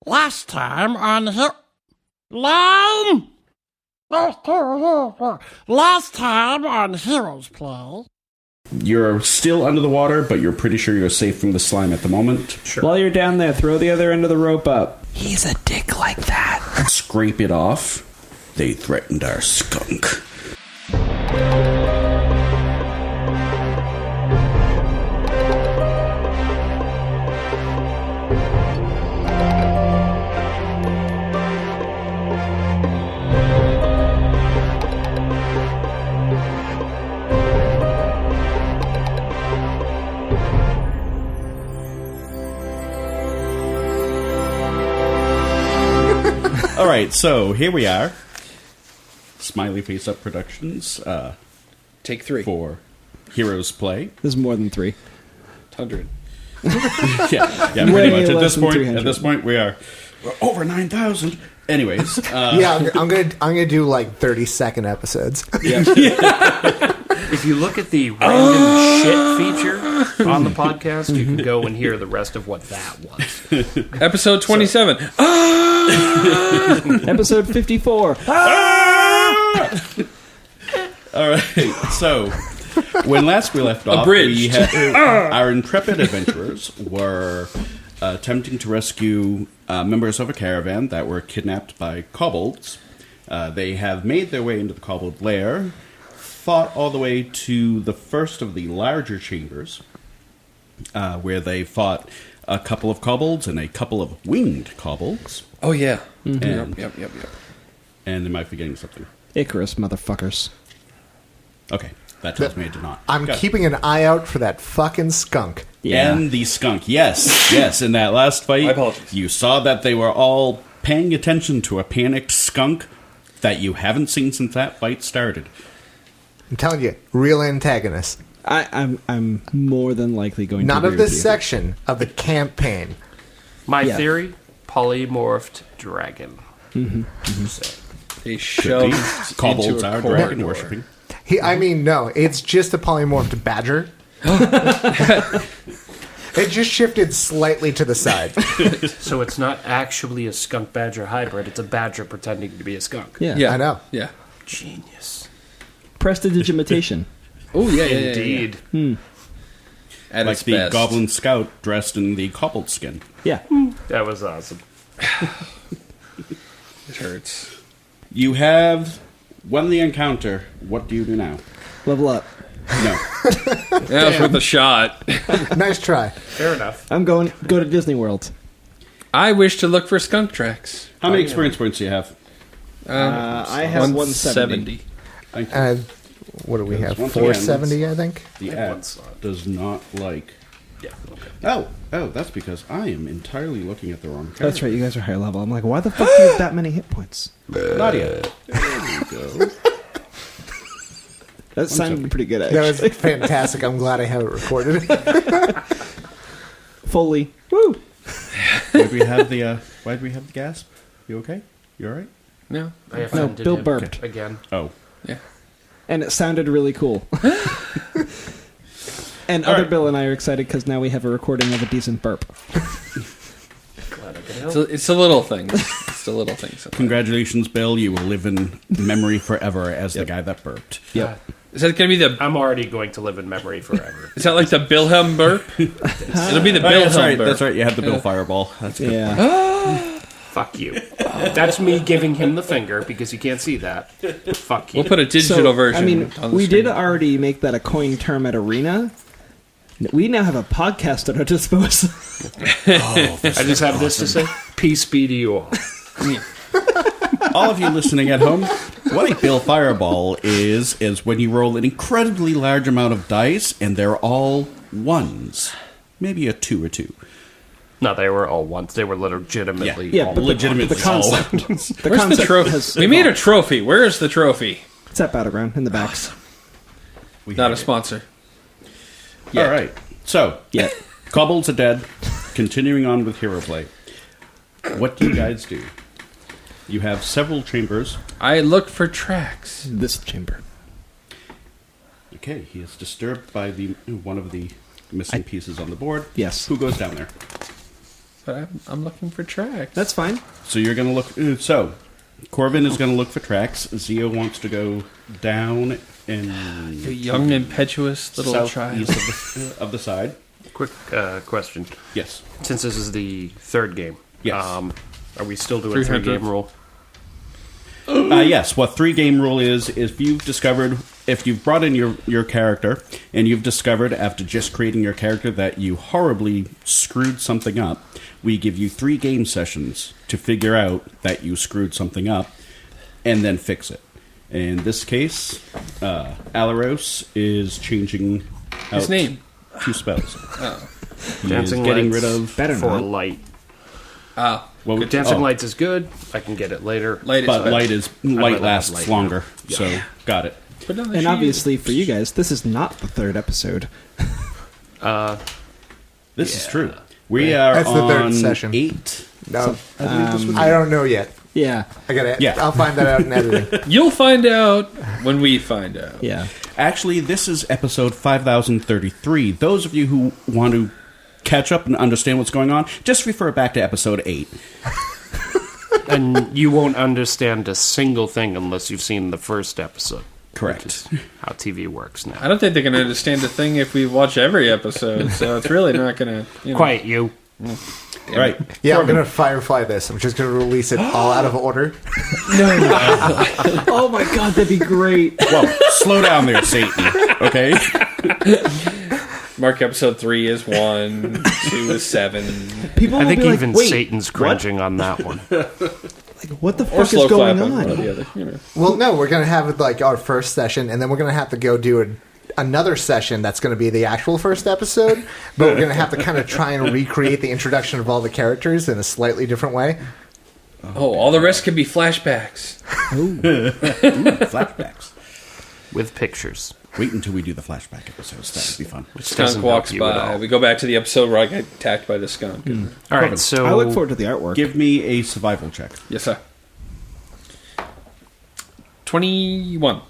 Last time on Last time on Heroes Play. You're still under the water, but you're pretty sure you're safe from the slime at the moment. Sure. While you're down there, throw the other end of the rope up. He's a dick like that. Scrape it off. They threatened our skunk. All right, so here we are. Smiley Face Up Productions. Take 3. For Heroes Play. This is more than 3. 100. yeah, pretty much. At this point, we're over 9,000. Anyways, yeah, I'm gonna do like 30-second episodes. Yeah. If you look at the random shit feature on the podcast, you can go and hear the rest of what that was. Episode 27. Episode 54. All right. So, when last we left off, we had, our intrepid adventurers were attempting to rescue members of a caravan that were kidnapped by kobolds. They have made their way into the kobold lair, fought all the way to the first of the larger chambers, where they fought a couple of kobolds and a couple of winged kobolds. Oh, yeah. Mm-hmm. Yep. And they might be getting something. Icarus, motherfuckers. Okay, that tells me I did not. I'm keeping an eye out for that fucking skunk. Yeah. And the skunk, yes. In that last fight, My apologies. you saw that they were all paying attention to a panicked skunk that you haven't seen since that fight started. I'm telling you, real antagonist. I'm more than likely going to Not agree of with this you. section of the campaign. My Yeah. theory, polymorphed dragon. They shoved Kobolds into a are corridor. dragon worshipping. No, it's just a polymorphed badger. It just shifted slightly to the side. So it's not actually a skunk badger hybrid, it's a badger pretending to be a skunk. Yeah. Yeah. I know. Yeah. Genius. Prestidigimitation. Oh, yeah. Indeed. At Like its the best. goblin scout dressed in the kobold skin. Yeah. That was awesome. It hurts. You have won the encounter. What do you do now? Level up. No. That was worth a shot. Nice try. Fair enough. I'm go to Disney World. I wish to look for skunk tracks. How many experience points do you have? I have 170. Thank you. What do we have? Once again, 470, I think. The one app slot. does not like... Yeah, okay. Oh, that's because I am entirely looking at the wrong character. That's right, you guys are higher level. I'm like, why the fuck do you have that many hit points? Nadia. There we go. That sounded pretty good, That actually. was fantastic. I'm glad I have it recorded. Foley. Woo! Why do we have the gasp? You okay? You all right? No. I offended Bill him burped. again. Oh. Yeah. And it sounded really cool. And All other right. Bill and I are excited because now we have a recording of a decent burp. Glad I could help. It's the little things. It's the little things. Congratulations, Bill. You will live in memory forever as the guy that burped. Yep. Is that going to be the... I'm already going to live in memory forever. Is that like the Wilhelm burp? It'll be the Oh, yeah, Wilhelm burp. that's right. You had the Bill Fireball. That's good. Yeah. Fuck you. That's me giving him the finger because you can't see that. Fuck you. We'll put a digital So, version I mean, on the we screen. did already make that a coin term at Arena. We now have a podcast at our disposal. I just have this to say. Peace be to you all. All of you listening at home, what a Bill Fireball is when you roll an incredibly large amount of dice and they're all ones. Maybe a 2 or 2. No, they were all once. They were legitimately Yeah, all but Legitimate the concept. The Where's the concept trophy? has We made a trophy. Where is the trophy? It's at Battleground in the back. Not a sponsor. All right. So, Yeah. kobolds are dead. Continuing on with hero play. What do you guys do? You have several chambers. I look for tracks. This chamber. Okay, he is disturbed by one of the missing pieces on the board. Yes. Who goes down there? but I'm looking for tracks. That's fine. So you're going to look... So, Corvin is going to look for tracks. Zio wants to go down and... You young, impetuous little child. southeast of the side. Quick question. Yes. Since this is the third game, Yes. Are we still doing 300. 3-game rule? Yes, what 3-game rule is if you've brought in your character and you've discovered after just creating your character that you horribly screwed something up, we give you 3 game sessions to figure out that you screwed something up and then fix it. In this case, Alaros is changing out His name. 2 spells. He Dancing is getting lights rid of... Better for not. light. Well, Dancing lights is good. I can get it later. Light is but better. light rather have lasts light longer. now. So, got it. Put on the And shield. obviously for you guys, this is not the 3rd episode. This is true. We are That's the third on session. 8. No, I don't know yet. Yeah. I gotta. Yeah. I'll find that out in editing. You'll find out when we find out. Yeah. Actually, this is episode 5033. Those of you who want to catch up and understand what's going on, just refer back to episode 8. And you won't understand a single thing unless you've seen the first episode. Correct. Which is how TV works now. I don't think they're going to understand a thing if we watch every episode, so it's really not going to... Quiet, you. Right. Yeah, I'm gonna Firefly this. I'm just gonna release it all out of order. Oh my god, that'd be great. Whoa, slow down there, Satan. Okay? Mark episode 3 is 1, 2 is 7. People I will think be even like, wait, Satan's cringing on that one. like, what the Or fuck slow is going clap one or on? the other. You know. Well, no, we're gonna have like our first session, and then we're gonna have to go do another session that's going to be the actual first episode, but we're going to have to kind of try and recreate the introduction of all the characters in a slightly different way. Oh, all the rest could be flashbacks. Flashbacks. With pictures. Wait until we do the flashback episodes. That would be fun. Which Skunk doesn't walks help you at by. all. We go back to the episode where I got attacked by the skunk. All right, so I look forward to the artwork. Give me a survival check. Yes, sir. 21.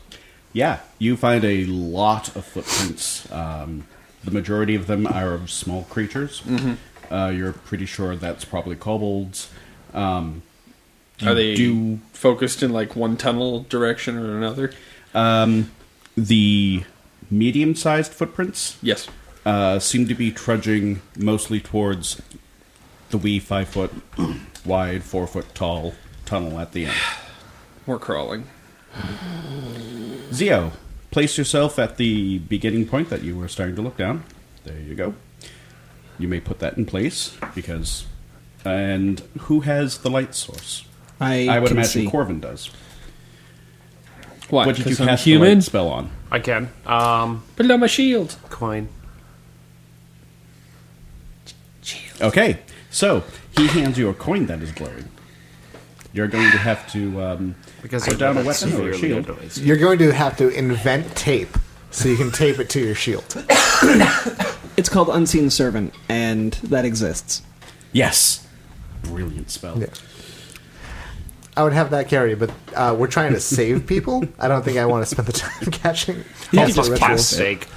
Yeah, you find a lot of footprints. The majority of them are of small creatures. You're pretty sure that's probably kobolds. Are they focused in like one tunnel direction or another? The medium-sized footprints Yes. seem to be trudging mostly towards the wee 5-foot wide, 4-foot tall tunnel at the end. We're crawling. Zio, place yourself at the beginning point that you were starting to look down. There you go. You may put that in place because... And who has the light source? I would can imagine see. Corvin does. What? What did you 'Cause I'm cast the human? light spell on? I can. Put on my shield. Coin. Okay, so he hands you a coin that is glowing. You're going to have to Because put of down a that weapon or a severely shield. annoys. You're going to have to invent tape so you can tape it to your shield. It's called Unseen Servant, and that exists. Yes. Brilliant spell. Yeah. I would have that carry, but we're trying to save people. I don't think I want to spend the time catching. You all can the just rituals. Class sake.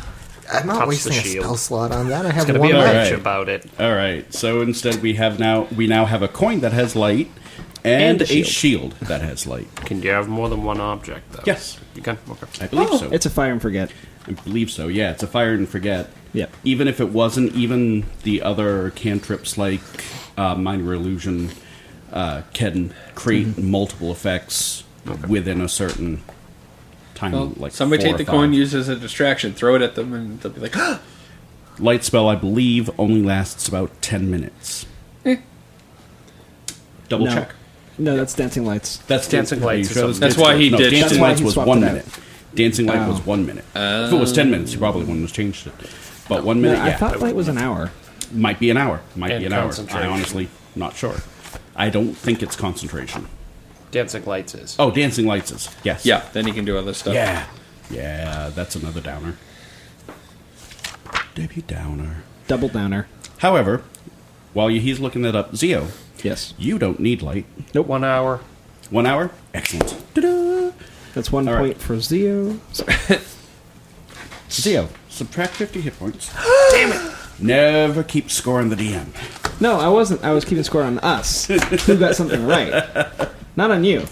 I'm not touch wasting the a shield. spell slot on that. I have Gonna one be a left. Alright. bitch about it. All right. So instead, we now have a coin that has light and And a a shield. shield that has light. Can you have more than one object, though? Yes. You can? Okay. I believe so. It's a fire and forget. I believe so. Yeah, it's a fire and forget. Yep. Even if it wasn't, even the other cantrips like minor illusion can create multiple effects within a certain time. Well, like somebody 4 take or the 5. coin, use it as a distraction, throw it at them, and they'll be like, Light spell, I believe, only lasts about 10 minutes. Double No. check. No, that's Dancing Lights. That's Dancing Lights is something. That's why he no, ditched Dancing it. Lights That's why he was swapped 1 it out. minute. Dancing Light was Oh. 1 minute. If it was 10 minutes, he probably wouldn't have changed it. But 1 minute, I yeah. thought Light was an hour. Might be an hour. Might And be an hour. I concentration. honestly not sure. I don't think it's concentration. Dancing Lights is. Oh, Dancing Lights is. Yes. yeah, then he can do other stuff. Yeah. Yeah, that's another downer. Debbie Downer. Double downer. However, while he's looking that up, Zio, Yes. you don't need light. 1 hour. 1 hour? Excellent. Ta-da! That's 1 All right. point for Zio. Zio, subtract 50 hit points. Damn it! Never keep scoring the DM. No, I wasn't. I was keeping score on us. Who got something right? Not on you.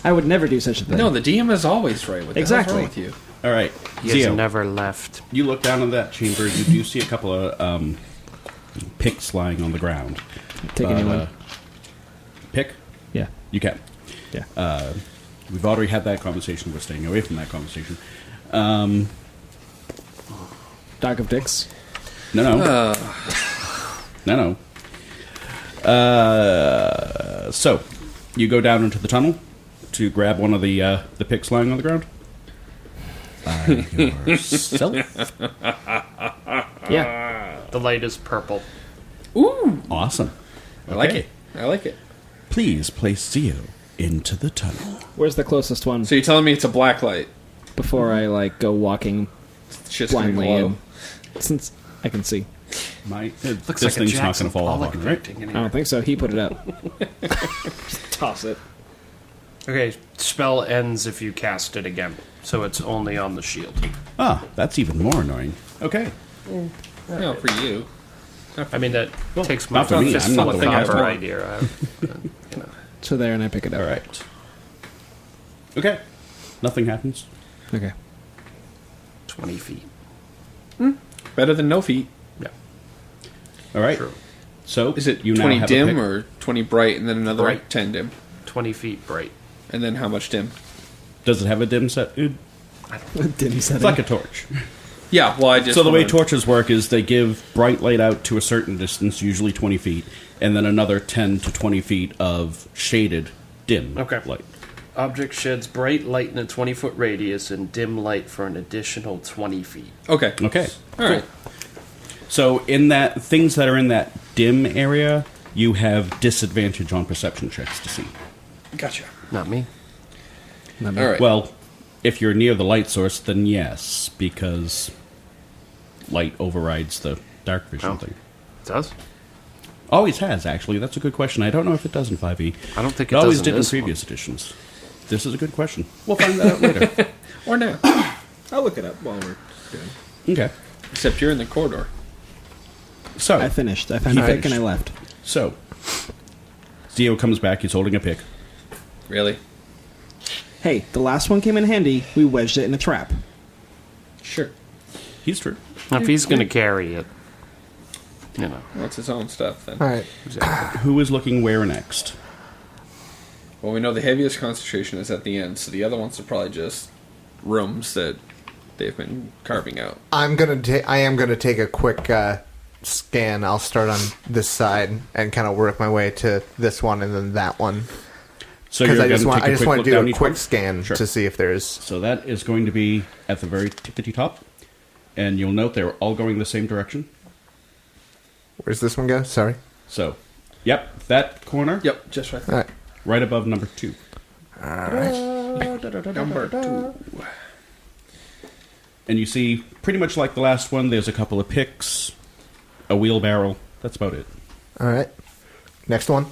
I would never do such a thing. No, the DM is always right. What the hell's wrong with you? All right, He Zio, has never left. you look down in that chamber. You do see a couple of picks lying on the ground. Take anyone. Pick? Yeah. You can. Yeah. We've already had that conversation. We're staying away from that conversation. Dog of dicks. No. So, you go down into the tunnel to grab one of the picks lying on the ground. By yourself. Yeah. The light is purple. Ooh, Awesome. I like Okay. it. I like it. Please place Zio into the tunnel. Where's the closest one? So you're telling me it's a black light? Before I go walking Shit's gonna blindly glow. in, since I can see. Looks this like a thing's not Jackson going to fall off Pollock on it, right? painting in I here. don't think so. He put it up. Just toss it. Okay, spell ends if you cast it again, so it's only on the shield. Ah, that's even more annoying. Okay. No, for you. I mean, that takes my not for me. I'm not fistful the of one who has copper one. idea. So there, and I pick it up. All right. Okay. Nothing happens. Okay. 20 feet. Better than no feet. Yeah. All right. True. So, Is it you now 20 have a dim pick. or 20 bright and then another Bright. 10 dim? 20 feet bright. And then how much dim? Does it have a dim set? Dim It's setting. like a torch. Yeah, well, I just. So the way wanted- torches work is they give bright light out to a certain distance, usually 20 feet, and then another 10 to 20 feet of shaded dim Okay. light. Object sheds bright light in a 20-foot radius and dim light for an additional 20 feet. Okay. Okay. All right. So in that things that are in that dim area, you have disadvantage on perception checks to see. Gotcha. Not me. All right. Well, if you're near the light source, then yes, because light overrides the dark vision Oh. thing. It does? Always has, actually. That's a good question. I don't know if it does in 5e. I don't think It it always does did in in this previous editions. This is a good question. We'll find that out later. Or now. I'll look it up while we're doing. Okay. Except you're in the corridor. So, I finished. I found He a pick and I finished. left. So, Zio comes back. He's holding a pick. Really? Hey, the last one came in handy. We wedged it in a trap. Sure. He's true. If he's going to carry it, you know. Well, it's his own stuff then. All right. Who is looking where next? Well, we know the heaviest concentration is at the end, so the other ones are probably just rooms that they've been carving out. I am gonna take a quick scan. I'll start on this side and kind of work my way to this one and then that one. So Because you're I just gonna want take a quick to look do down a each quick one? scan Sure. to see if there's. So that is going to be at the very tippity top. And you'll note they're all going the same direction. Where's this one go? Sorry. So, yep, that corner, Yep, just right. All right. right above number 2. Number 2. And you see, pretty much like the last one, there's a couple of picks, a wheelbarrow. That's about it. All right. Next one.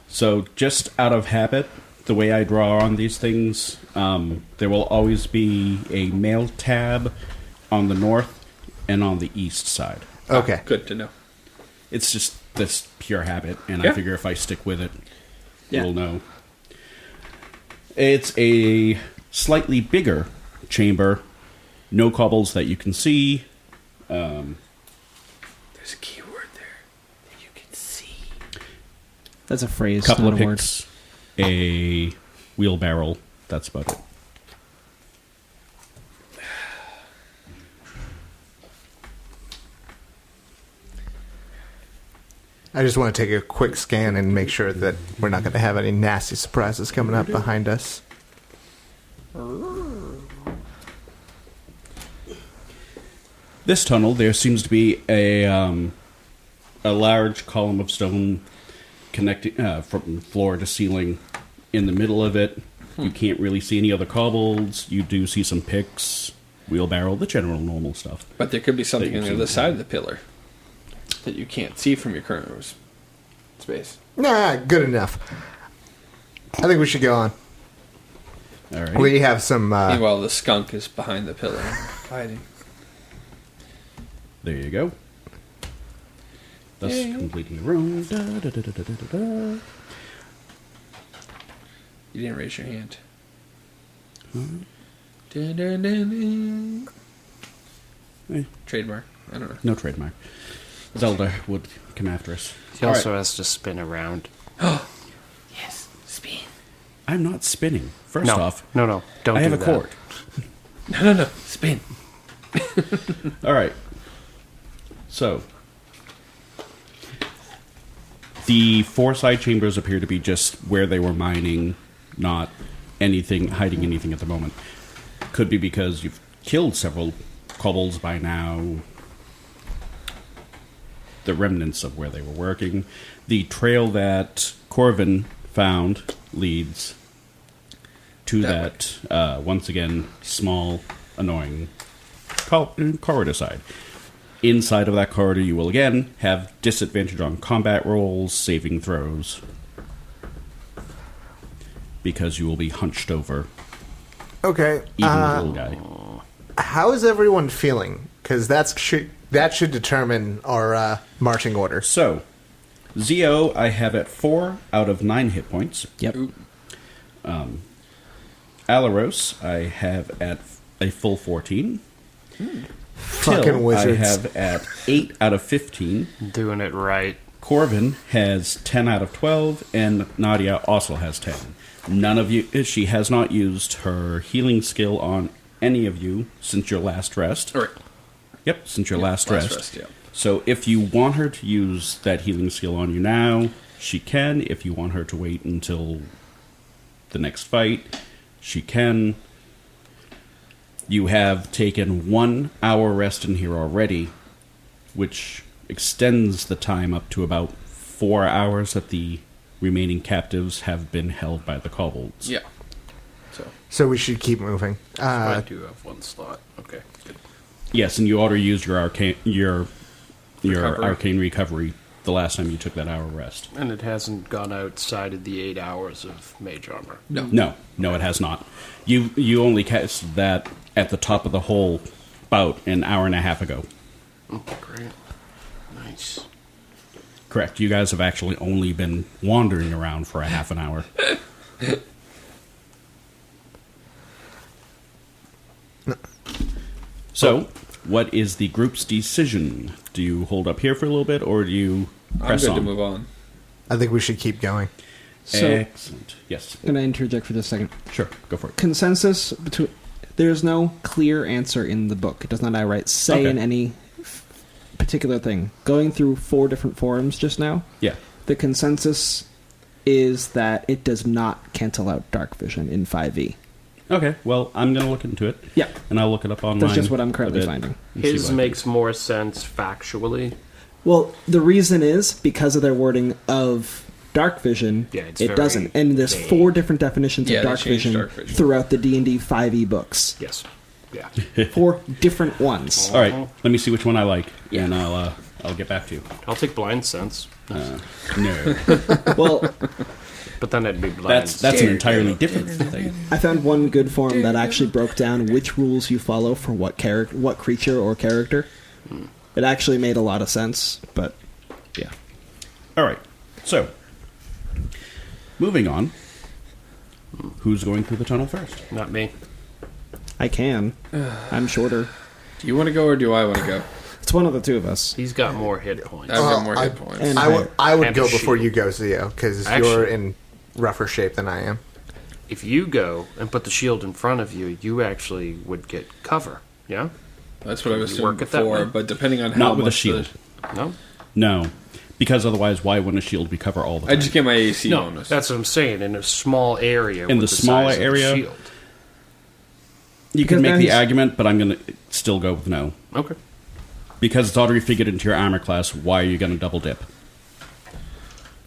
So, just out of habit, the way I draw on these things, there will always be a mail tab on the north and on the east side. Okay. Good to know. It's just this pure habit, and Yeah. I figure if I stick with it, Yeah. we'll know. It's a slightly bigger chamber, no cobbles that you can see. There's a key word there that you can see. That's a phrase. Couple not of a word. picks, a wheelbarrow. That's about it. I just want to take a quick scan and make sure that we're not going to have any nasty surprises coming up behind us. This tunnel, there seems to be a large column of stone connecting from floor to ceiling in the middle of it. You can't really see any other cobbles. You do see some picks, wheelbarrow, the general normal stuff. But there could be something That on the you've other seen. side of the pillar that you can't see from your current space. Nah, good enough. I think we should go on. All right. We have some. Meanwhile, the skunk is behind the pillar, hiding. There you go. Thus completing the room. Da, da, da, da, da, da, da. You didn't raise your hand. Trademark. I don't know. No trademark. Zelda would come after us. He also has to spin around. Yes, spin. I'm not spinning. First off, No, don't I do have a that. cord. No, spin. All right. So, the 4 side chambers appear to be just where they were mining, not hiding anything at the moment. Could be because you've killed several kobolds by now. The remnants of where they were working. The trail that Corvin found leads to that once again, small, annoying corridor side. Inside of that corridor, you will again have disadvantage on combat rolls, saving throws, because you will be hunched over. Okay. Even the little guy. How is everyone feeling? Because that should determine our marching order. So, Zio, I have at 4 out of 9 hit points. Yep. Alaros, I have at a full 14. Fucking Till, wizards. I have at 8 out of 15. Doing it right. Corvin has 10 out of 12, and Nadia also has 10. None of you, she has not used her healing skill on any of you since your last rest. All right. Yep, since your last rest. Yeah. So if you want her to use that healing skill on you now, she can. If you want her to wait until the next fight, she can. You have taken 1 hour rest in here already, which extends the time up to about 4 hours that the remaining captives have been held by the kobolds. Yeah. So we should keep moving. I do have 1 slot. Okay, good. Yes, and you ought to use your arcane Recovery. arcane recovery the last time you took that hour rest. And it hasn't gone outside of the 8 hours of mage armor. No, it has not. You only cast that at the top of the whole bout an hour and a half ago. Oh, great. Nice. Correct. You guys have actually only been wandering around for a half an hour. So, what is the group's decision? Do you hold up here for a little bit, or do you I'm press good on? to move on. I think we should keep going. So, Excellent. Yes. I'm going to interject for just a second. Sure. Go for it. Consensus between. There's no clear answer in the book. It does not outright say Okay. in any particular thing. Going through 4 different forums just now, Yeah. the consensus is that it does not cancel out dark vision in 5e. Okay. Well, I'm going to look into it. Yeah. And I'll look it up online. That's just what I'm a currently bit finding. and see His what I makes more sense factually. Well, the reason is because of their wording of dark vision, Yeah, it's it very doesn't. And there's vague. 4 different definitions Yeah, of they dark changed vision, dark vision. throughout the D&D 5e books. Yes. Yeah. 4 different ones. All right. Let me see which one I like, and I'll get back to you. I'll take blind sense. No. Well, But then it'd be blind. That's an Scared. entirely different thing. I found one good forum that actually broke down which rules you follow for what creature or character. It actually made a lot of sense, but yeah. All right. So, moving on. Who's going through the tunnel first? Not me. I can. I'm shorter. Do you want to go or do I want to go? It's one of the 2 of us. He's got more hit points. I've got more I- hit points. and- I would And go a before shield. you go, Zio, because you're Actually- in rougher shape than I am. If you go and put the shield in front of you, you actually would get cover. Yeah? That's what I was You doing work it that way? before, but depending on how Not with a much shield. No? No. Because otherwise, why wouldn't a shield be cover all the I time? just get my AC No, bonus. that's what I'm saying. In a small area. In with the smaller size of area? shield. You can Because make now the he's- argument, but I'm going to still go with no. Okay. Because it's already figured into your armor class, why are you going to double dip?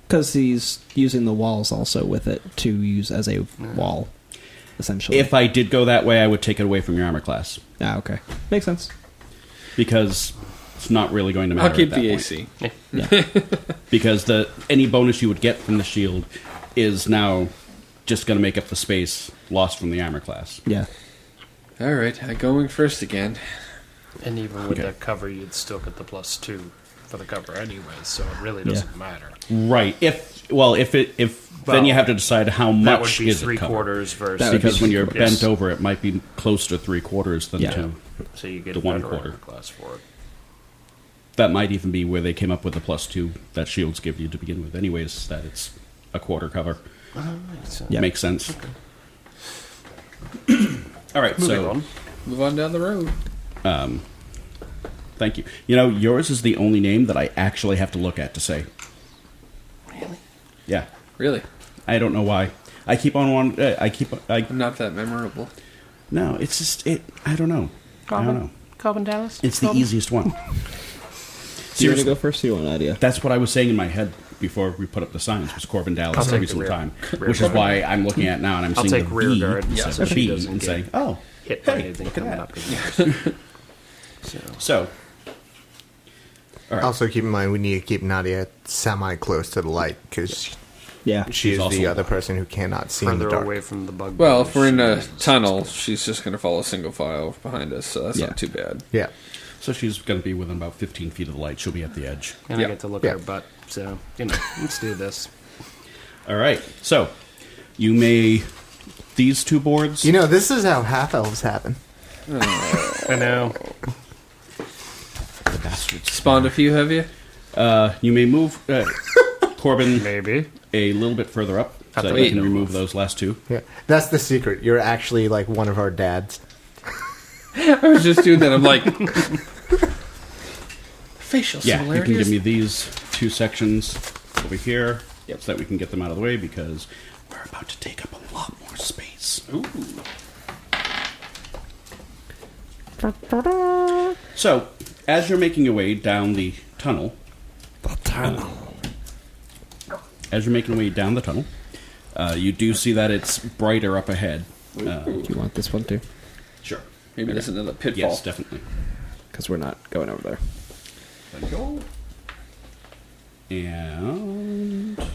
Because he's using the walls also with it to use as a wall, essentially. If I did go that way, I would take it away from your armor class. Ah, okay. Makes sense. Because it's not really going to matter I'll keep at that the point. AC. Yeah. Because any bonus you would get from the shield is now just going to make up the space lost from the armor class. Yeah. All right, I'm going first again. And even with Okay. that cover, you'd still get the +2 for the cover anyway, so it really doesn't matter. Right. If then you have to decide how That would much be is it 3/4 versus... That would because when you're Yes. bent over, it might be closer to 3/4 than Yeah. 2. So you get the a better 1/4. armor class for it. That might even be where they came up with the +2 that shields give you to begin with. Anyways, that it's a quarter cover. Yeah. Makes sense. All right, Moving so on. Move on down the road. thank you. You know, yours is the only name that I actually have to look at to say. Really? Yeah, Really? I don't know why. I keep on wanting. I'm not that memorable. No, it's just it. I don't know. I don't know. Corbin Dallas? It's the easiest one. Do you want to Seriously, go first or you want Nadia? that's what I was saying in my head before we put up the signs. Was Corbin Dallas I'll take every the single rear- time, rear which is guard. why I'm looking at it now and I'm I'll seeing take the rear B guard, instead so of she B doesn't and get saying, "Oh, Hit by hey, anything look at coming that." up against. So, all right. Also, keep in mind we need to keep Nadia semi close to the light because Yeah. she She's is also the other person who cannot see in the Further dark. away from the bug. Well, bug, if we're in she a is- tunnel, she's just going to follow single file behind us, so that's Yeah. not too bad. Yeah. So she's going to be within about 15 feet of the light. She'll be at the edge. And Yeah. I get to look Yeah. at her butt, so, let's do this. All right. So you may these two boards. You know, this is how half elves happen. I know. The bastards. Spawned a few, have you? You may move Corbin Maybe. a little bit further up so that wait. you can remove those last two. Yeah. That's the secret. You're actually like one of our dads. I was just doing that. I'm like, facial Yeah, you similarities. can give me these two sections over here so that we can get them out of the way because we're about to take up a lot more space. Ooh. So, as you're making your way down the tunnel, as you're making your way down the tunnel, you do see that it's brighter up ahead. Do you want this one too? Sure. Maybe there's another pitfall. Yes, definitely. Because we're not going over there. Thank you. And not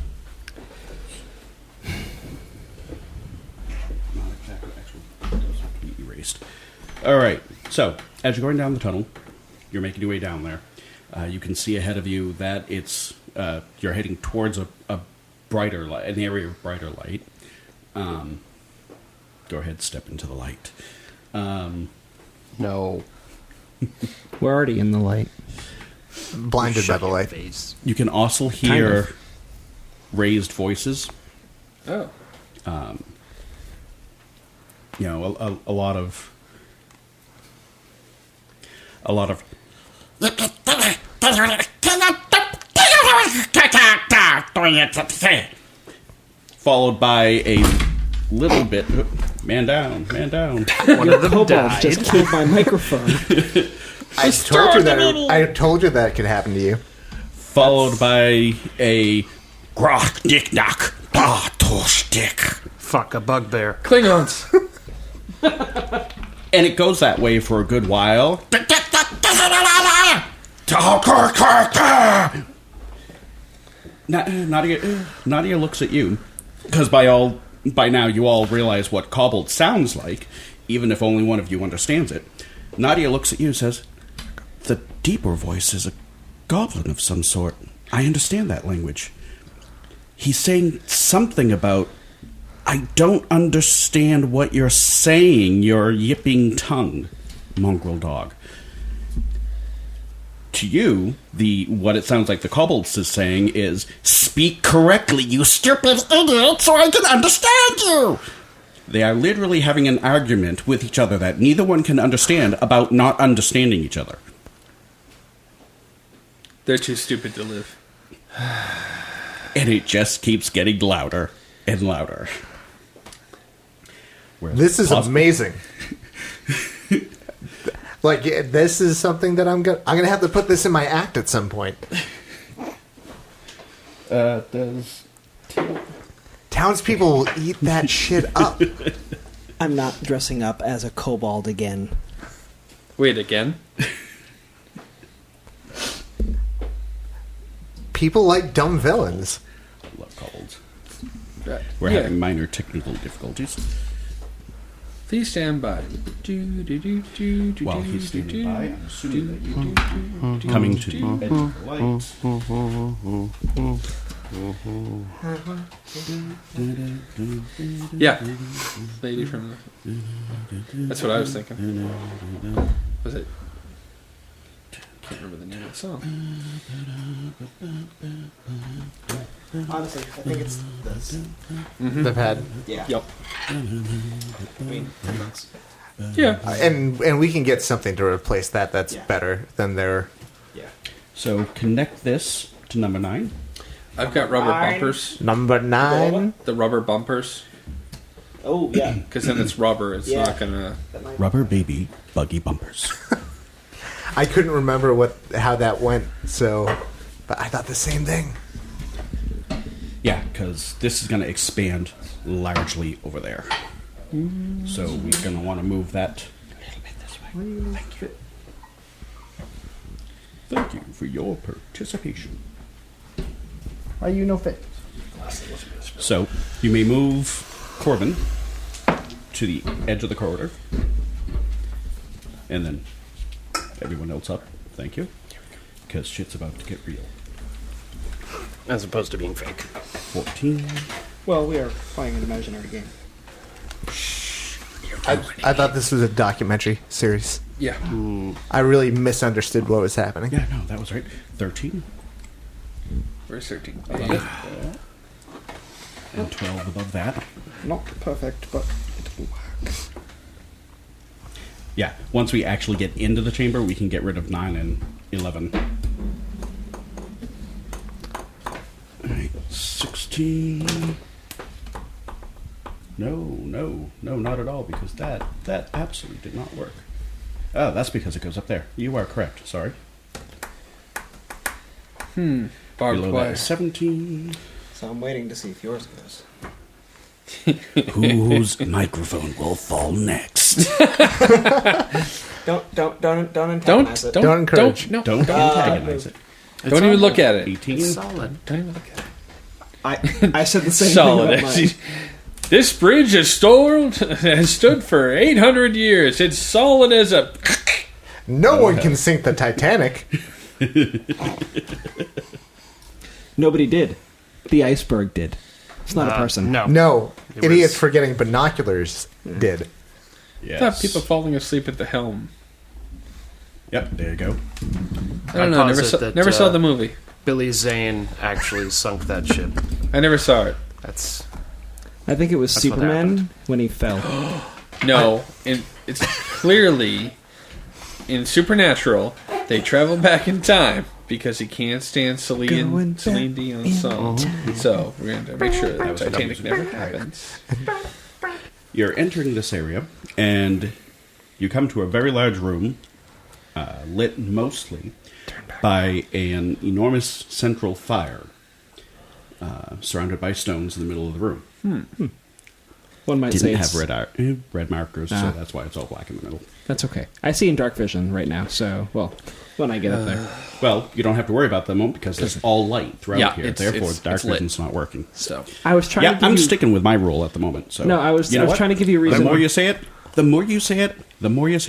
exactly. Actually, those have to be erased. All right. So as you're going down the tunnel, you're making your way down there. You can see ahead of you that it's you're heading towards a brighter light, an area of brighter light. Go ahead, step into the light. No. We're already in the light. Blinded by Shut the your light. face. You can also hear raised voices. Oh. You know, a lot of followed by a little bit man down. One of them Kobold died. just killed my microphone. I told you that could happen to you. Followed by a grok dick knock tosh dick. Fuck, a bugbear. Klingons. And it goes that way for a good while. Nadia looks at you because by now you all realize what cobbled sounds like, even if only one of you understands it. Nadia looks at you and says, "The deeper voice is a goblin of some sort. I understand that language. He's saying something about, I don't understand what you're saying, your yipping tongue, mongrel dog." To you, what it sounds like the kobolds is saying is, "Speak correctly, you stupid idiot, so I can understand you." They are literally having an argument with each other that neither one can understand about not understanding each other. They're too stupid to live. And it just keeps getting louder and louder. Whereas This is pos- amazing. Like, this is something that I'm gonna have to put this in my act at some point. Does Townspeople will eat that shit up. I'm not dressing up as a kobold again. Wait, again? People like dumb villains. I love kobolds. We're Yeah. having minor technical difficulties. Please stand by. While he's standing by, I'm assuming that you coming to the edge of the light. Yeah. Lady from the... That's what I was thinking. Was it? Can't remember the name of the song. Honestly, I think it's this. The pad. Yeah. Yep. I mean, Yeah. And we can get something to replace that that's Yeah. better than their... yeah. So connect this to number 9. I've got rubber bumpers. Number 9. The rubber bumpers. Oh, yeah. Because then it's rubber. It's Yeah. not gonna... That might Rubber baby buggy bumpers. I couldn't remember how that went, so... But I thought the same thing. Yeah, because this is going to expand largely over there. So we're going to want to move that a little bit this way. Thank you. Thank you for your participation. Why you no fit? So you may move Corbin to the edge of the corridor. And then everyone else up. Thank you. Because shit's about to get real. As opposed to being fake. 14. Well, we are playing an imaginary game. I thought this was a documentary series. Yeah. I really misunderstood what was happening. Yeah, no, that was right. 13. Where's 13? And 12 above that. Not perfect, but it works. Yeah, once we actually get into the chamber, we can get rid of 9 and 11. Alright, 16. No, not at all, because that absolutely did not work. Oh, that's because it goes up there. You are correct, sorry. Barbed Below that wire. is 17. So I'm waiting to see if yours goes. Whose microphone will fall next? Don't antagonize it. Don't encourage. No. Don't antagonize it. Don't even look at it. 18. It's solid. Don't even look at it. I said the same Solid. thing about mine. This bridge has stood for 800 years. It's solid as a... No one can sink the Titanic. Nobody did. The iceberg did. It's not a person. No. No, It idiots was- forgetting binoculars did. Yes. Not people falling asleep at the helm. Yep, there you go. I don't know. Never saw the movie. Billy Zane actually sunk that ship. I never saw it. That's I think it was That's what Superman happened. when he fell. No, it's clearly in Supernatural. They travel back in time because he can't stand Going Celine Dion's song. So we're going to make sure that Titanic never happens. You're entering this area, and you come to a very large room, lit mostly by an enormous central fire, surrounded by stones in the middle of the room. One might say Didn't it's, have red markers, so that's why it's all black in the middle. that's okay. I see in dark vision right now, so, well, when I get up there. Well, you don't have to worry about that moment because it's all light throughout Yeah, here. it's- Therefore, it's dark lit. vision's not working. So I was trying Yeah, to give I'm you... sticking with my rule at the moment. So No, I was you know what? trying to give you a reason. The more you say it, the more you say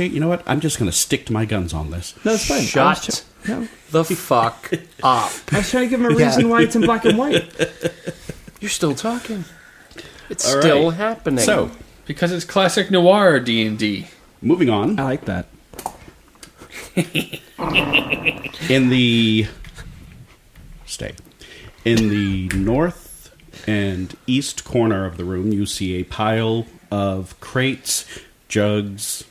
it, you know what? I'm just going to stick to my guns on this. No, it's fine. Shut No. the fuck up. I was trying to give him a reason why it's in black and white. You're still talking. It's All still right. happening. So, because it's classic noir D&D. moving on. I like that. In the north and east corner of the room, you see a pile of crates, jugs,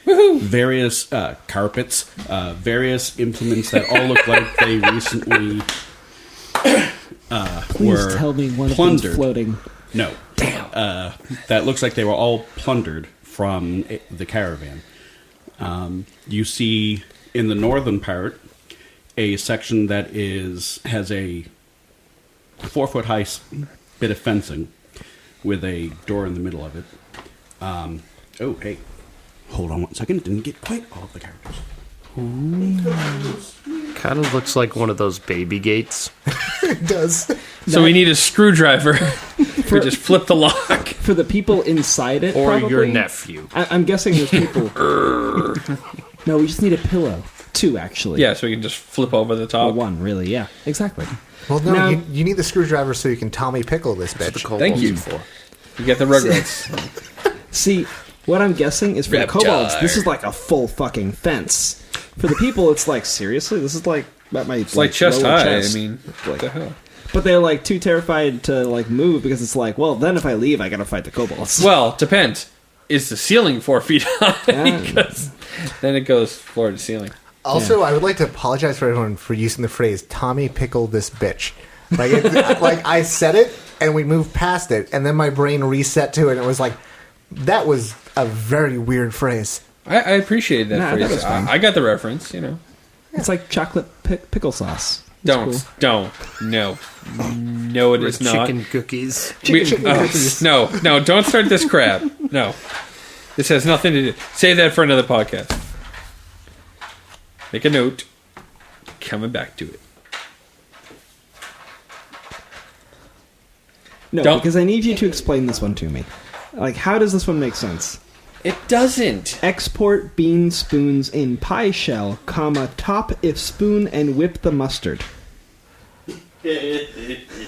various carpets, various implements that all look like they recently Please were tell me one plundered. of them's floating. No. Damn. That looks like they were all plundered from the caravan. You see in the northern part a section that has a 4-foot high bit of fencing with a door in the middle of it. Oh, hey. Hold on one second. Didn't get quite all of the characters. Kind of looks like one of those baby gates. It does. So we need a screwdriver. We just flip the lock. For the people inside it, Or probably, your nephew. I'm guessing there's people. No, we just need a pillow. 2, actually. Yeah, so we can just flip over the Or top. 1, really. Yeah, exactly. Well, no, Now- you need the screwdriver so you can Tommy Pickle this That's bitch. what Thank kobolds you. are for. You get the Rugrats. See, what I'm guessing is for the kobolds, Reptar. this is like a full fucking fence. For the people, it's like, seriously? This is like about my It's like chest lower high. chest. I mean, what the hell? But they're like too terrified to like move because it's like, well, then if I leave, I gotta fight the kobolds. Well, depends. Is the ceiling 4 feet high? Yeah. Because then it goes floor to ceiling. Also, I would like to apologize for everyone for using the phrase "Tommy Pickle this bitch." Like, like I said it, and we moved past it, and then my brain reset to it, and it was like, that was a very weird phrase. I appreciate that Nah, I thought it phrase. was fun. I got the reference, you know. It's like chocolate pickle sauce. It's Don't. cool. Don't. No. No, it is With not. chicken cookies. Chicken cookies. No, don't start this crap. No. This has nothing to do. Save that for another podcast. Make a note. Coming back to it. No, Don't- because I need you to explain this one to me. Like, how does this one make sense? It doesn't. Export bean spoons in pie shell, comma, top if spoon and whip the mustard.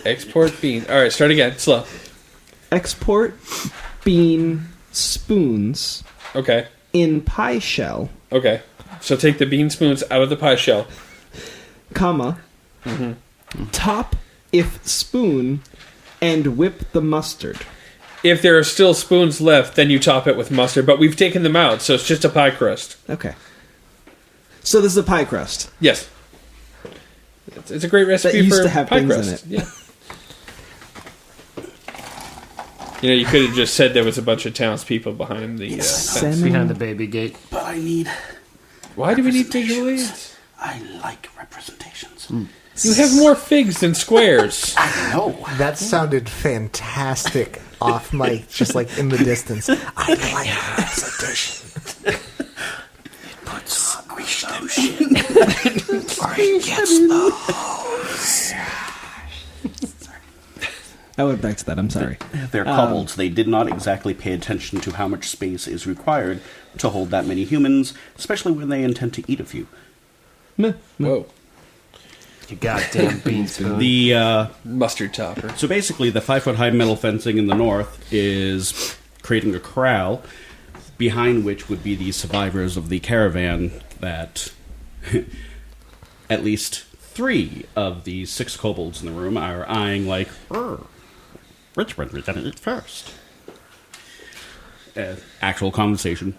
Export bean. All right, start again. Slow. Export bean spoons Okay. in pie shell, Okay. So take the bean spoons out of the pie shell. comma, top if spoon and whip the mustard. If there are still spoons left, then you top it with mustard. But we've taken them out, so it's just a pie crust. Okay. So this is a pie crust. Yes. It's a great recipe used for to have pie things in crust. it. Yeah. You know, you could have just said there was a bunch of townspeople behind the fence. Salmon. Behind the baby gate. But I need. Why do we need visual aids? I like representations. You have more figs than squares. I know. That sounded fantastic off mic, just like in the distance. I like representation. Put squish lotion. Or it gets those. I went back to that. I'm sorry. They're kobolds. They did not exactly pay attention to how much space is required to hold that many humans, especially when they intend to eat a few. Meh. Whoa. You goddamn bean spoon. The Mustard topper. So basically, the 5-foot-high metal fencing in the north is creating a corral, behind which would be the survivors of the caravan that at least 3 of the 6 kobolds in the room are eyeing like, which one are we going to eat first? Actual conversation.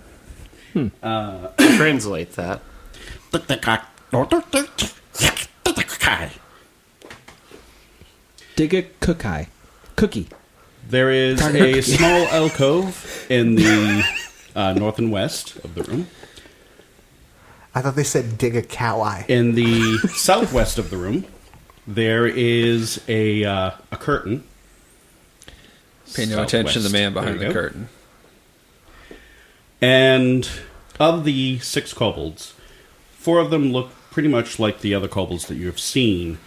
Translate that. Dig a cookie. There is a small alcove in the north and west of the room. I thought they said dig a cow eye. In the southwest of the room, there is a curtain. Pay no attention to the man Southwest. behind There the you go. curtain. And of the 6 kobolds, 4 of them look pretty much like the other kobolds that you have seen.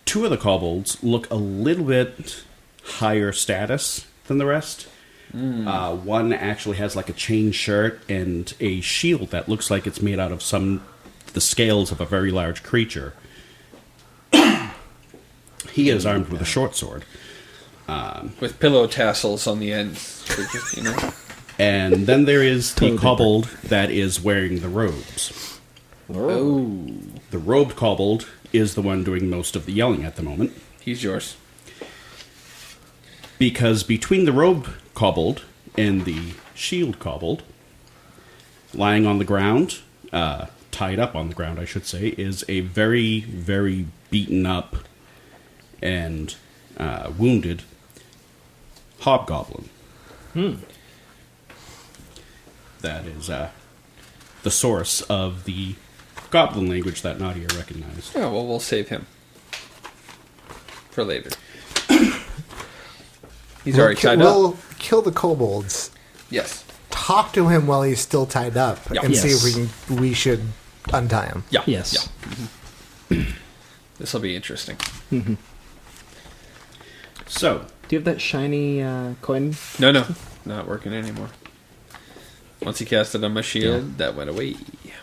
2 of the kobolds look a little bit higher status than the rest. One actually has like a chain shirt and a shield that looks like it's made out of the scales of a very large creature. He is armed with a short sword. With pillow tassels on the ends. You know? And then there is the Totally kobold that is wearing the robes. Oh. The robed kobold is the one doing most of the yelling at the moment. He's yours. Because between the robed kobold and the shield kobold, lying on the ground, tied up on the ground, I should say, is a very, very beaten up and wounded hobgoblin. That is the source of the goblin language that Nadia recognized. Oh, well, we'll save him. For later. He's already tied up. We'll kill the kobolds. Yes. Talk to him while he's still tied up, Yeah. and see Yes. if we should untie him. Yeah. Yes. Yeah. This will be interesting. So, Do you have that shiny coin? No, not working anymore. Once he cast it on my shield, that went away.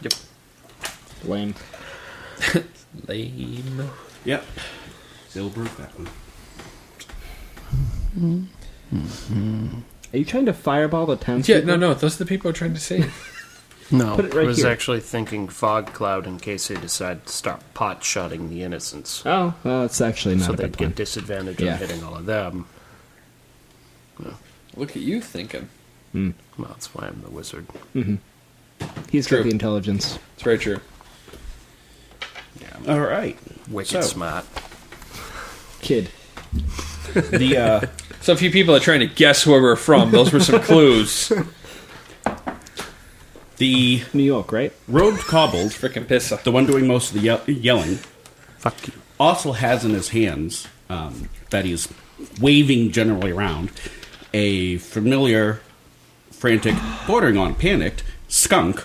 Yep. Lame. Lame. yep. Still broke that one. Are you trying to fireball the town? Yeah, no, those are the people I'm trying to save. No, Put it right I was here. actually thinking fog cloud in case they decide to start pot shotting the innocents. Oh, well, it's actually not So a they'd bad plan. get disadvantage Yeah. on hitting all of them. Look at you thinking. Well, that's why I'm the wizard. He's True. got the intelligence. It's very true. All right. Wicked So- smart. Kid. The So a few people are trying to guess where we're from. Those were some clues. the New York, right? road kobold, Frickin' pissa. the one doing most of the yelling, Fuck you. also has in his hands that he's waving generally around a familiar, frantic, bordering on panicked skunk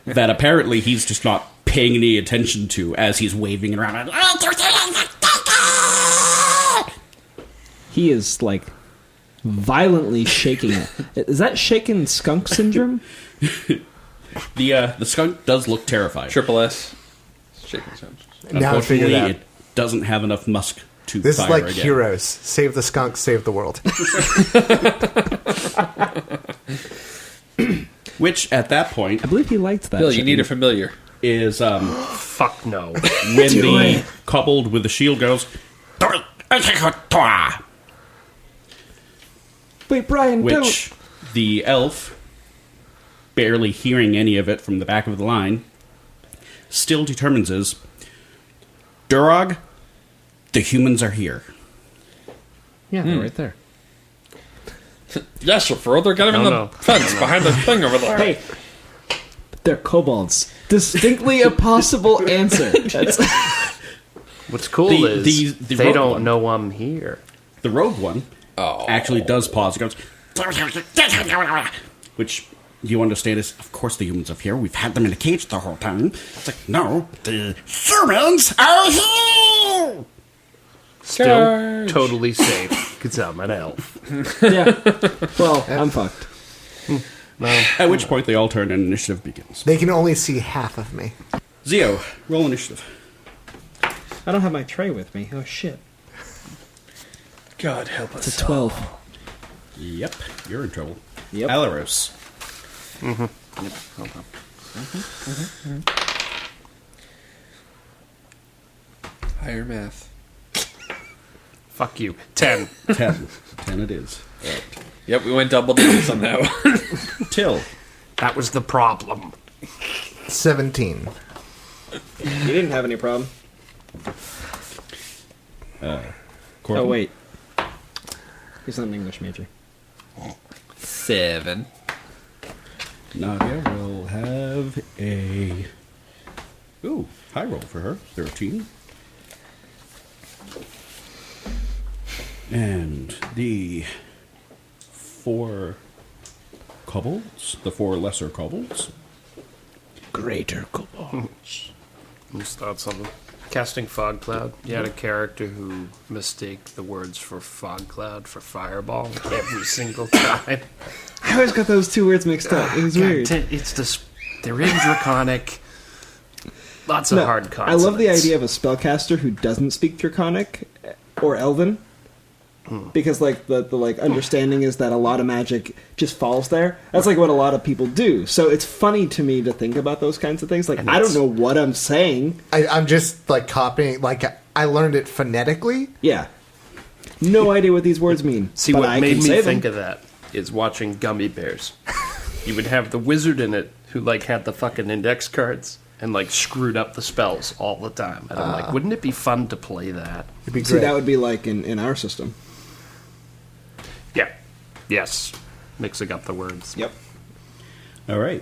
that apparently he's just not paying any attention to as he's waving it around. He is, like, violently shaking it. Is that shaken skunk syndrome? The skunk does look terrified. Triple S. Shaking sounds. Now I figured Unfortunately, out. it doesn't have enough musk to This is fire like again. Heroes. Save the skunk, save the world. Which, at that point, I believe he liked that. Bill, you shit. need a familiar. is Fuck no. when the kobold with the shield goes, Wait, Brian, which the elf, barely hearing any of it from the back of the line, still determines is, Durog, the humans are here. Yeah, they're right there. Yes, referral. They're got him in the No. fence behind the thing over there. Hey, they're kobolds. Distinctly a possible answer. That's What's cool The- is the they rogue don't one. know I'm here. The rogue one actually does pause. It goes, which you understand is, of course, the humans are here. We've had them in a cage the whole time. It's like, no, the humans are here. Still Charge. totally safe because I'm an elf. yeah. Well, I'm fucked. At which point, they all turn and initiative begins. They can only see half of me. Zio, roll initiative. I don't have my tray with me. Oh shit. God help us. It's a 12. Yep, you're in trouble. Yep. Alaros. Yep, hold on. Higher math. Fuck you. 10. 10. 10 it is. Right. Yep, we went double digits on that one. Till. That was the problem. 17. You didn't have any problem. Corbin. Oh wait. He's not an English major. 7. Nadia will have a... Ooh, high roll for her. 13. And the 4 kobolds, the 4 lesser kobolds. Greater kobolds. Let me start something. Casting Fog Cloud. You had a character who mistake the words for Fog Cloud for Fireball every single time. I always got those two words mixed up. It was weird. It's this. They're in Draconic. Lots of No, hard I consonants. love the idea of a spellcaster who doesn't speak Draconic or Elven. Because like the like understanding is that a lot of magic just falls there. That's like what a lot of people do. So it's funny to me to think about those kinds of things. Like And I don't it's- know what I'm saying. I'm just like copying. Like I learned it phonetically. Yeah. No idea what these words mean. See, but what I made can me say think them. of that is watching Gummy Bears. You would have the wizard in it who like had the fucking index cards and like screwed up the spells all the time. And I'm like, wouldn't it be fun to play that? It'd be See, great. that would be like in our system. Yeah. Yes. Mixing up the words. Yep. All right.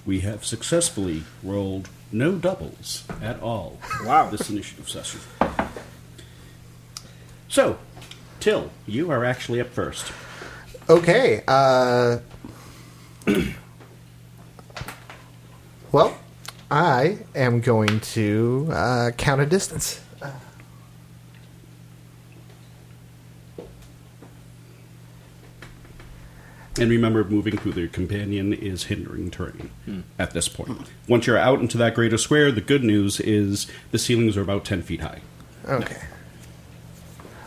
We have successfully rolled no doubles at all. Wow. This initiative session. So, Till, you are actually up first. Okay. Well, I am going to count a distance. And remember, moving through the companion is hindering terrain at this point. Once you're out into that greater square, the good news is the ceilings are about 10 feet high. Okay.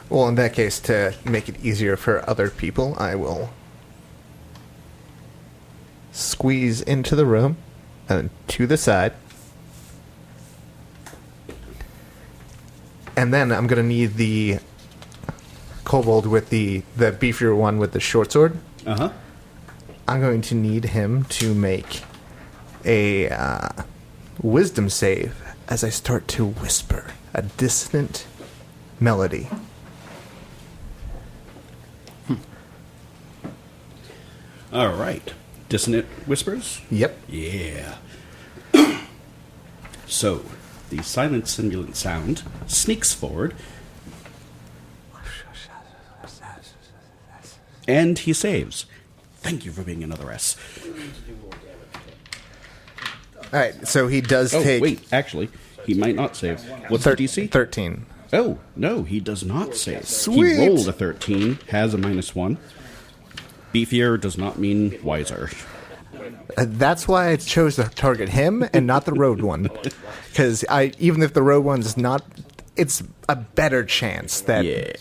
Well, in that case, to make it easier for other people, I will squeeze into the room and to the side. And then I'm going to need the kobold with the beefier one with the short sword. Uh-huh. I'm going to need him to make a wisdom save as I start to whisper a dissonant melody. All right. Dissonant whispers? Yep. Yeah. So, the silent simulant sound sneaks forward. And he saves. Thank you for being another S. All right, so he does Oh, take... wait, actually, he might not save. What's the DC? 13. Oh, no, he does not save. Sweet. He rolled a 13, has a -1. Beefier does not mean wiser. That's why I chose to target him and not the road one. Because even if the road one's not... It's a better chance that... Yeah.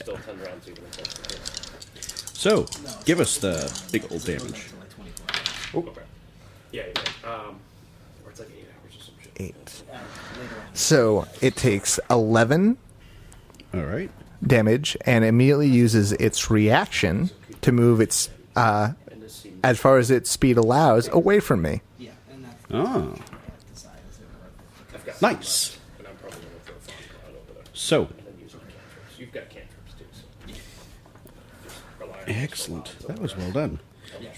So, give us the big old damage. Yeah. Or it's like 8 hours or some shit. 8. So, it takes 11 All right. damage and immediately uses its reaction to move its... as far as its speed allows, away from me. Oh. Nice. So, You've got cantrips too. excellent. That was well done.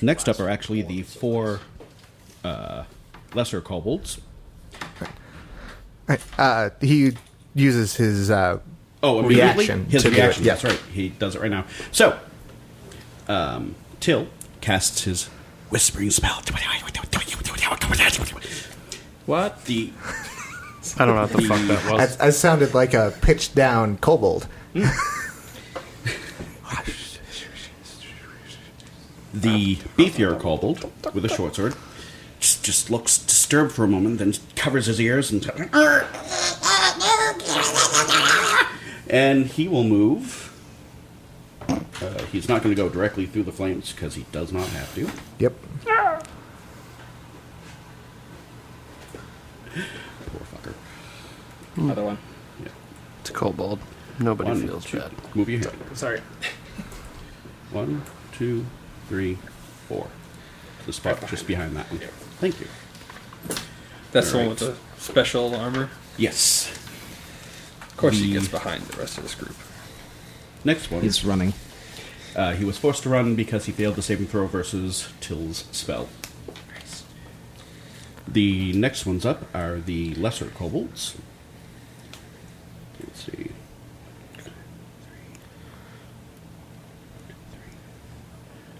Next up are actually the 4 lesser kobolds. He uses his Immediately? reaction. His to do reaction. it. Yeah. That's right. He does it right now. So, Till casts his whispering spell. What? I don't know what the fuck that was. I sounded like a pitched down kobold. The beefier kobold with a short sword just looks disturbed for a moment, then covers his ears and he will move. He's not going to go directly through the flames because he does not have to. Yep. Poor fucker. Another one. It's a kobold. Nobody 1, feels 2, bad. move your hand. Sorry. 1, 2, 3, 4. The spot just behind that one. Thank you. That's the one Alright. with the special armor. Yes. Of course, he The- gets behind the rest of this group. Next one. He's running. He was forced to run because he failed the saving throw versus Till's spell. The next ones up are the lesser kobolds. Let's see.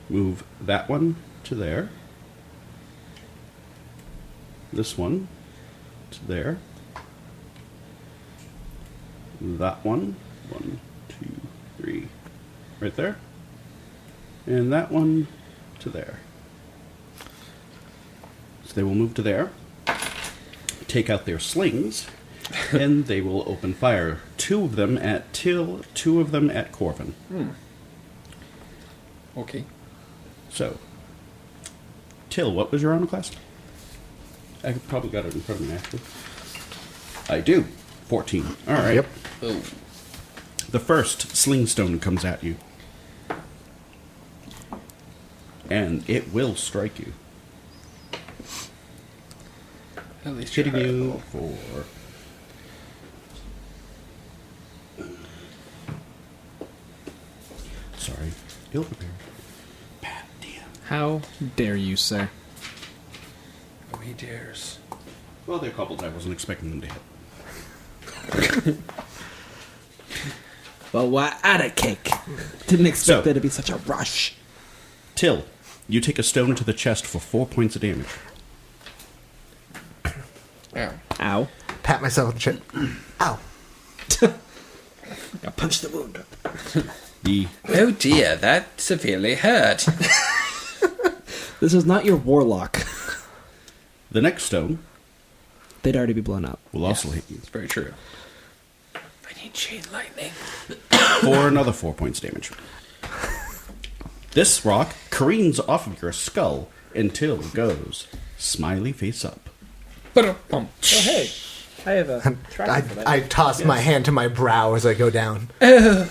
Move that one to there. This one to there. That one. 1, 2, 3. Right there. And that one to there. So they will move to there, take out their slings, and they will open fire. 2 of them at Till, 2 of them at Corvin. Okay. So, Till, what was your armor class? I probably got it in front of me, actually. I do. 14. All right. Yep. Oh. The first sling stone comes at you. And it will strike you. At least Hitting you're you high. for... Sorry. Ill prepared. Bad damn. How dare you, sir? Oh, he dares. Well, they're coupled. I wasn't expecting them to hit. Well, why add a cake? Didn't expect So- there to be such a rush. Till, you take a stone to the chest for 4 points of damage. Ow. Ow. Pat myself on the chin. Ow. I punched the wound. The Oh dear, that severely hurt. This is not your warlock. The next stone They'd already be blown up. will also hit you It's very true. I need chain lightning. for another 4 points damage. This rock careens off of your skull until it goes smiley face up. Oh, hey. I have a tracker for that. I toss my hand to my brow as I go down. Thud.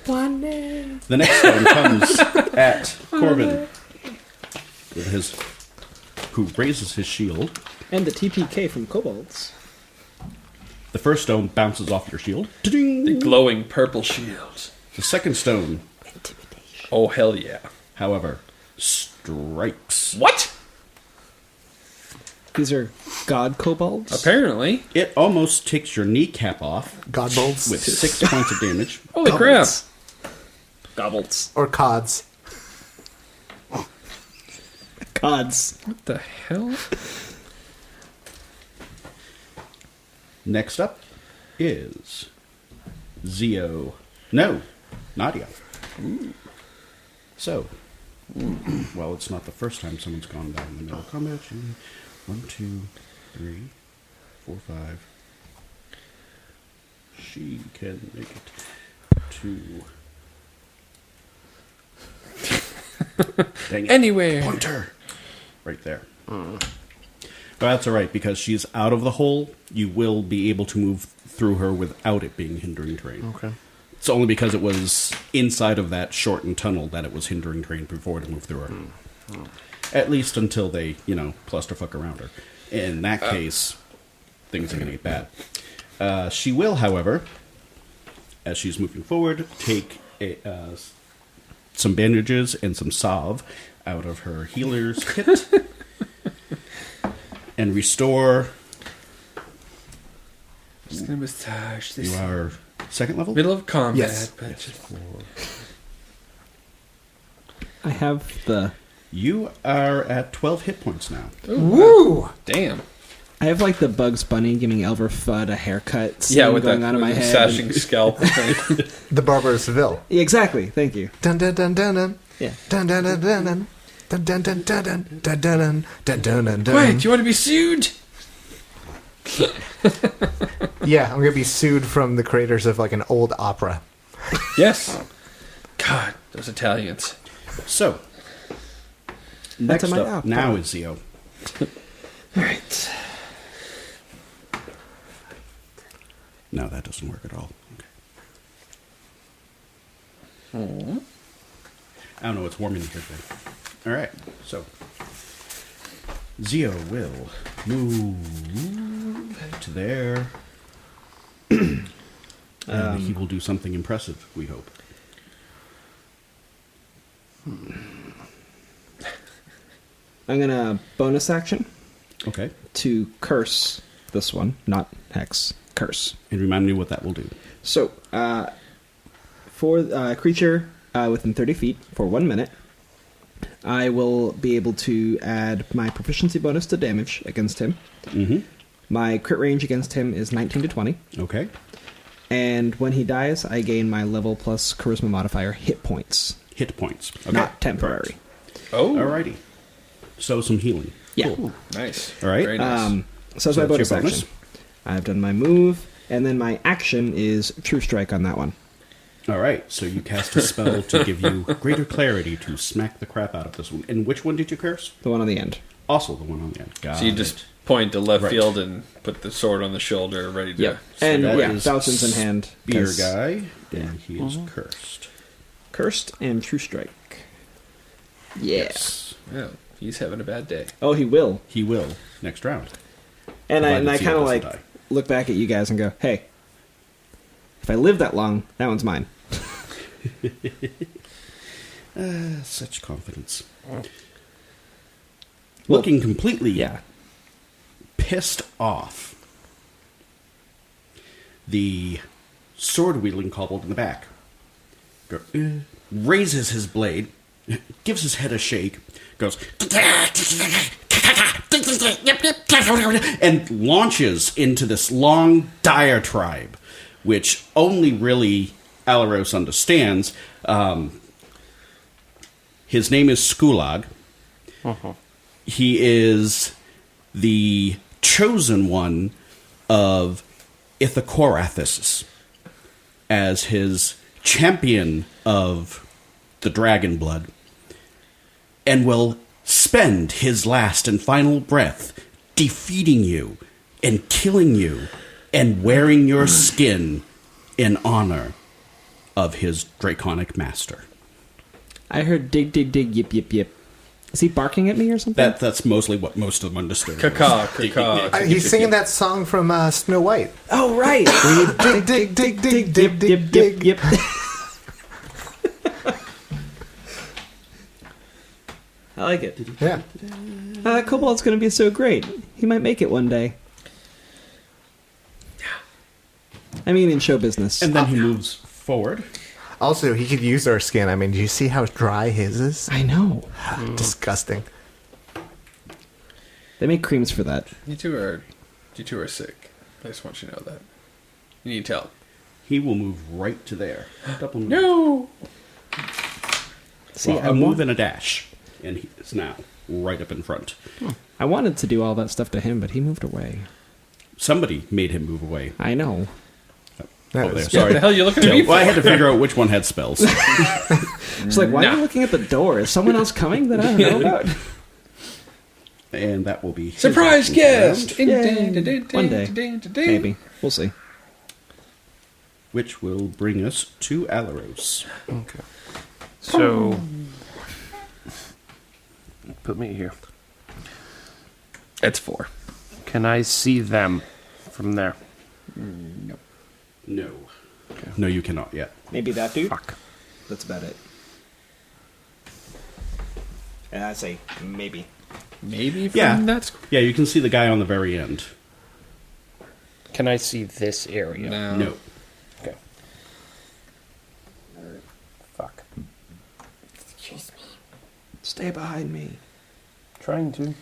The next stone comes at Corbin, with who raises his shield. And the TPK from Kobolds. The first stone bounces off your shield. The Ta-ding! glowing purple shield. The second stone, Oh, hell yeah. however, strikes. What? These are God Kobolds? Apparently. It almost takes your kneecap off Godbolts. with 6 points of damage. Holy crap. Goblins. Or cods. Gods. What the hell? Next up is Zio. No, Nadia. So, well, it's not the first time someone's gone down in the middle of combat. 1, 2, 3, 4, 5. She can make it to. Dang it. Anywhere. Pointer. Right there. But that's alright, because she's out of the hole, you will be able to move through her without it being hindering terrain. Okay. It's only because it was inside of that shortened tunnel that it was hindering terrain before to move through her. At least until they, clusterfuck around her. In that case, things are going to get bad. She will, however, as she's moving forward, take some bandages and some salve out of her healer's kit and restore. Just gonna massage this. You are second level? Middle of combat. Yes. But Yes, 4. I have the... You are at 12 hit points now. Woo! Damn. I have like the Bugs Bunny giving Elver Fudd a haircut scene Yeah, with going that on in my with the head. sashing scalp thing. The Barber of Seville. Yeah, exactly. Thank you. Dun dun dun dun dun. Yeah. Dun dun dun dun dun. Dun dun dun dun dun dun dun dun dun dun dun. Wait, you want to be sued? Yeah, I'm gonna be sued from the creators of like an old opera. Yes. God, those Italians. So, next That's a up might now is Zio. Alright. No, that doesn't work at all. Okay. I don't know, it's warm in here today. Alright, so Zio will move to there. And he will do something impressive, we hope. I'm gonna bonus action Okay. to curse this one, not hex. Curse. And remind me what that will do. So, for a creature within 30 feet for 1 minute, I will be able to add my proficiency bonus to damage against him. Mm-hmm. My crit range against him is 19 to 20. Okay. And when he dies, I gain my level plus charisma modifier hit points. Hit points. Okay. Not temporary. Oh. Alrighty. So some healing. Yeah. Ooh, nice. All right. Very nice. So that's So my that's bonus your action. I've done my move, and then my action is True Strike on that one. All right. So you cast a spell to give you greater clarity to smack the crap out of this one. And which one did you curse? The one on the end. Also the one on the end. Got So you it. just point to left Right. field and put the sword on the shoulder, ready to. Yep. And that yeah, is Falchions in hand. Beer 'cause guy, and he is cursed. Cursed and True Strike. Yeah. Yes. Yeah, he's having a bad day. Oh, he will. He will next round. And I Provided Zio kind of doesn't like die. look back at you guys and go, hey, if I live that long, that one's mine. Such confidence. Well, Looking completely Yeah. pissed off, the sword-wielding kobold in the back raises his blade, gives his head a shake, goes, and launches into this long diatribe, which only really Alaros understands. His name is Skulag. He is the chosen one of Ithacorathis as his champion of the dragon blood, and will spend his last and final breath defeating you and killing you and wearing your skin in honor of his draconic master. I heard dig, dig, dig, yip, yip, yip. Is he barking at me or something? That's mostly what most of them understood. Caw. He's singing that song from Snow White. Oh, right. Dig, dig, dig, dig, dig, dig, dig. Yip. I like it. Yeah. Kobold's going to be so great. He might make it one day. I mean, in show business. And then he moves forward. Also, he could use our skin. I mean, do you see how dry his is? I know. Disgusting. They make creams for that. You two are sick. I just want you to know that. You need help. He will move right to there. Double move. No! See, Well, a move and a dash. And he is now right up in front. I wanted to do all that stuff to him, but he moved away. Somebody made him move away. I know. Oh, there. What Sorry. the hell are you looking at me for? Well, I had to figure out which one had spells. It's like, why are you looking at the door? Is someone else coming that I don't know about? And that will be his Surprise action guest! Yay. One day. Maybe. We'll see. which will bring us to Alaros. Okay. So, put me here. That's 4. Can I see them from there? Nope. No. No, you cannot yet. Maybe that dude? Fuck. That's about it. And I say maybe. Maybe from Yeah. that school? Yeah, you can see the guy on the very end. Can I see this area? No. Okay. Fuck. Stay behind me. Trying to.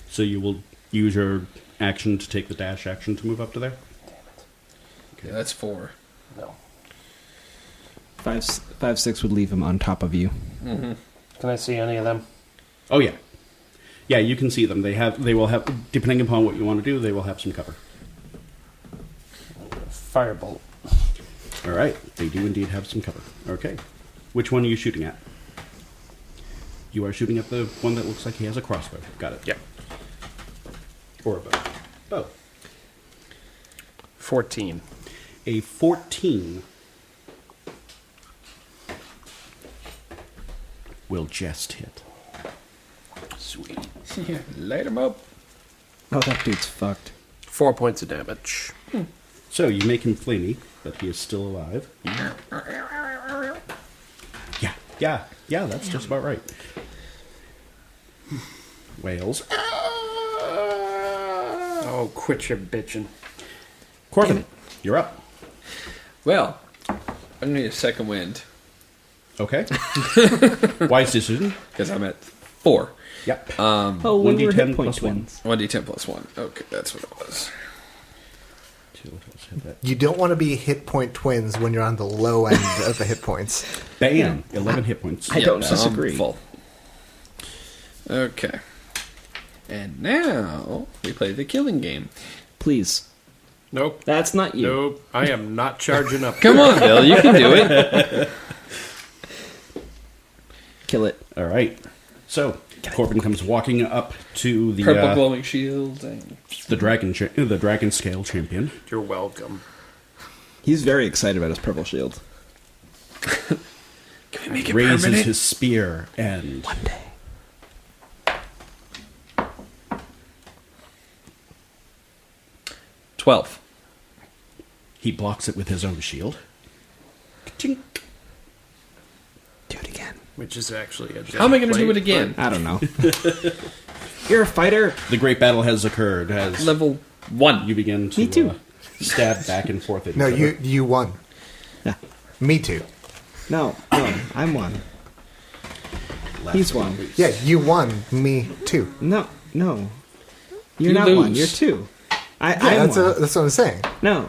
So you will use your action to take the dash action to move up to there? Yeah, that's 4. No. 5-6 would leave him on top of you. Can I see any of them? Oh, yeah. Yeah, you can see them. They will have, depending upon what you want to do, they will have some cover. Firebolt. All right. They do indeed have some cover. Okay. Which one are you shooting at? You are shooting at the one that looks like he has a crossbow. Got it. Yeah. Or a bow. Bow. 14. A 14 will just hit. Sweet. Yeah, light him up. Oh, that dude's fucked. 4 points of damage. So you make him flamey, but he is still alive. Yeah, that's just about right. Whales. Oh, quit your bitching. Corbin, you're up. Well, I need a second wind Okay. Wise decision. because I'm at 4. Yep. Oh, when we're 1d10 hit point plus one. twins. 1d10 plus 1. Okay, that's what it was. You don't want to be hit point twins when you're on the low end of the hit points. Bam! 11 hit points. I don't so I'm disagree. full. Okay. And now we play the killing game. Please. Nope. That's not you. Nope. I am not charging up. Come on, Bill, you can do it. Kill it. All right. So Corbin comes walking up to the Purple glowing shield. the dragon scale champion. You're welcome. He's very excited about his purple shield. Can we make it Raises permanent? his spear and One day. 12. he blocks it with his own shield. Ka-tink. Do it again. Which is actually a How am I going to do it again? I don't know. You're a fighter. The great battle has occurred as Level 1. you begin to Me too. stab back and forth at No, each other. you won. Yeah. Me too. No, I'm one. Last He's but not one. least. Yeah, you won. Me too. No. You're You not one. lose. You're 2. I'm That's one. that's what I'm saying. No.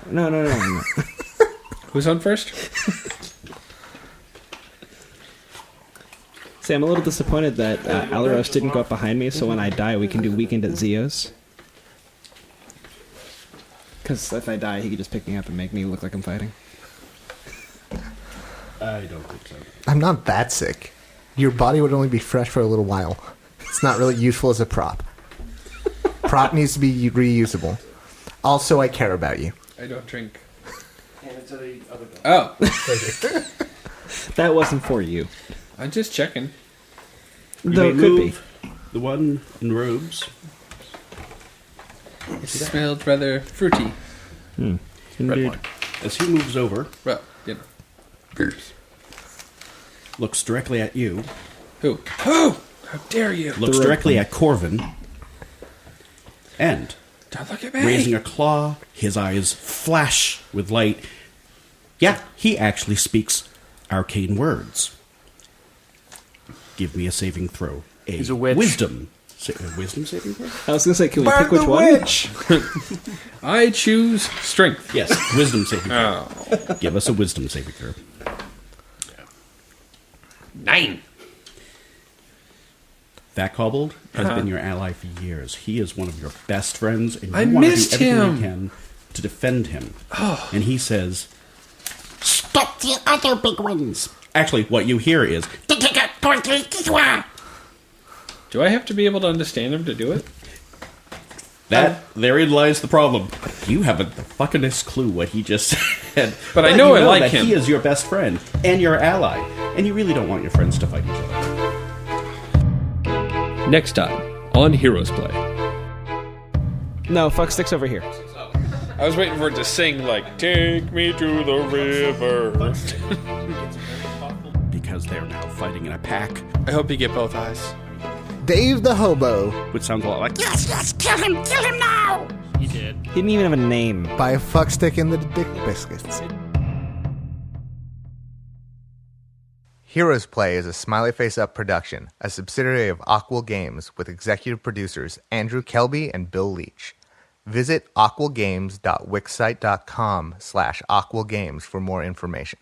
Who's on first? See, I'm a little disappointed that Alaros didn't go up behind me, so when I die, we can do Weekend at Zio's. Because if I die, he could just pick me up and make me look like I'm fighting. I don't think so. I'm not that sick. Your body would only be fresh for a little while. It's not really useful as a prop. Prop needs to be reusable. Also, I care about you. I don't drink. Oh. That wasn't for you. I'm just checking. Though it could be. The one in robes. It smelled rather fruity. Red Indeed. wine. As he moves over, Well, you know. Beers. looks directly at you, Who? Who? How dare you? looks directly at Corvin, and Don't look at me. raising a claw, his eyes flash with light. Yeah, he actually speaks arcane words. Give me a saving throw. He's a witch. Wisdom saving throw? I was going to say, can we pick which one? I choose strength. Yes, wisdom saving throw. Oh. Give us a wisdom saving throw. 9. That kobold has been your ally for years. He is one of your best friends, and you I want to do missed everything him. you can to defend him. And he says, Stop the other big ones. actually, what you hear is, Do I have to be able to understand him to do it? therein lies the problem. You haven't the fuckingest clue what he just said. But I know you I like that him. He is your best friend and your ally, and you really don't want your friends to fight each other. Next time on Heroes Play. No, fuck sticks over here. I was waiting for it to sing like, take me to the river. Because they're now fighting in a pack, I hope you get both eyes. Dave the Hobo which sounds a lot like, Yes, kill him now. He did. He didn't even have a name. by a fuckstick in the Dick Biscuits. Heroes Play is a Smiley Face Up production, a subsidiary of Aquil Games, with executive producers Andrew Kelbe and Bill Leetch. Visit aquilgames.wixsite.com/aquilgames for more information.